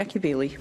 Jackie Baillie.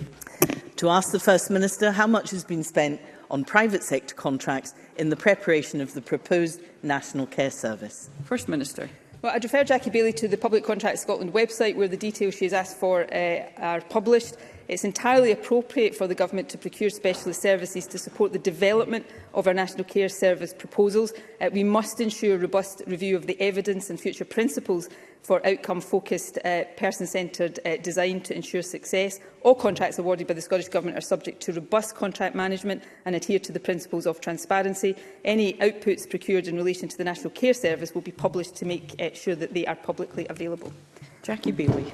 To ask the First Minister how much has been spent on private sector contracts in the preparation of the proposed National Care Service. First Minister. Well, I'd refer Jackie Baillie to the Public Contracts Scotland website, where the details she has asked for are published. It's entirely appropriate for the Government to procure specialist services to support the development of our National Care Service proposals. We must ensure robust review of the evidence and future principles for outcome-focused, person-centred design to ensure success. All contracts awarded by the Scottish Government are subject to robust contract management and adhere to the principles of transparency. Any outputs procured in relation to the National Care Service will be published to make sure that they are publicly available. Jackie Baillie.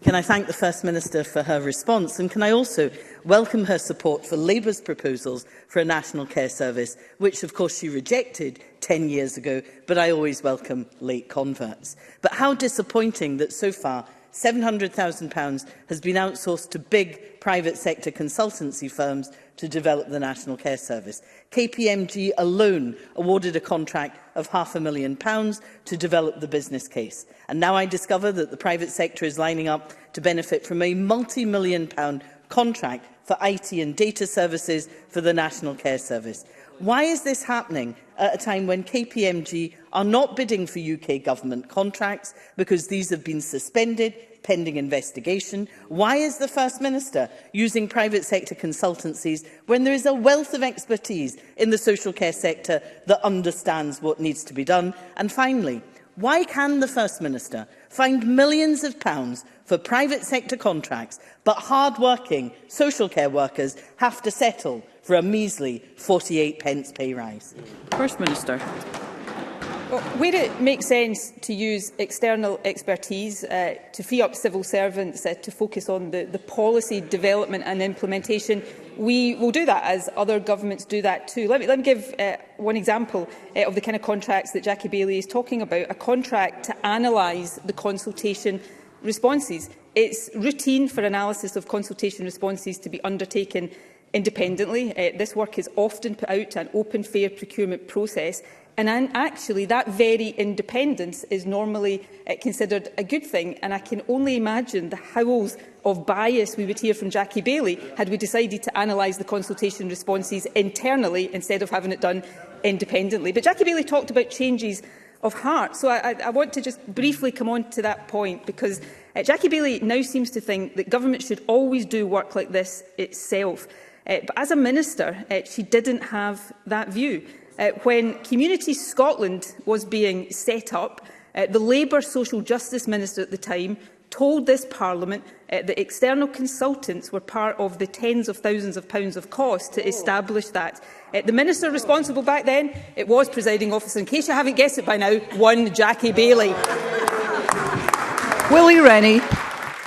Can I thank the First Minister for her response, and can I also welcome her support for Labour's proposals for a National Care Service, which of course she rejected 10 years ago, but I always welcome late converts. But how disappointing that so far £700,000 has been outsourced to big private sector consultancy firms to develop the National Care Service. KPMG alone awarded a contract of £500,000 to develop the business case. And now I discover that the private sector is lining up to benefit from a multi-million-pound contract for IT and data services for the National Care Service. Why is this happening at a time when KPMG are not bidding for UK government contracts because these have been suspended pending investigation? Why is the First Minister using private sector consultancies when there is a wealth of expertise in the social care sector that understands what needs to be done? And finally, why can the First Minister find millions of pounds for private sector contracts, but hard-working social care workers have to settle for a measly 48 pence pay rise? First Minister. Well, where it makes sense to use external expertise to free up civil servants to focus on the policy development and implementation, we will do that, as other governments do that too. Let me give one example of the kind of contracts that Jackie Baillie is talking about, a contract to analyse the consultation responses. It's routine for analysis of consultation responses to be undertaken independently. This work is often put out to an open, fair procurement process. And actually, that very independence is normally considered a good thing. And I can only imagine the howls of bias we would hear from Jackie Baillie had we decided to analyse the consultation responses internally instead of having it done independently. But Jackie Baillie talked about changes of heart. So I want to just briefly come on to that point, because Jackie Baillie now seems to think that government should always do work like this itself. But as a minister, she didn't have that view. When Community Scotland was being set up, the Labour Social Justice Minister at the time told this Parliament that external consultants were part of the tens of thousands of pounds of cost to establish that. The Minister responsible back then, it was Presiding Officer, in case you haven't guessed it by now, one Jackie Baillie. Willie Rennie.